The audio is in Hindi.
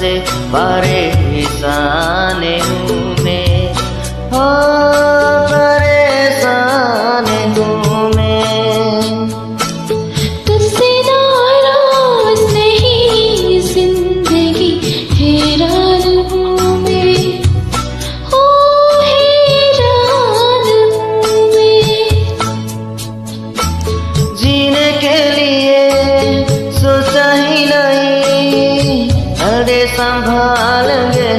से परेशान हूँ मैं, हो परेशान हूँ मैं। तुझसे नाराज नहीं जिंदगी हैरान हूँ मैं, हो हैरान हूँ मैं। जीने के लिए सोचा ही नहीं, अरे संभालेंगे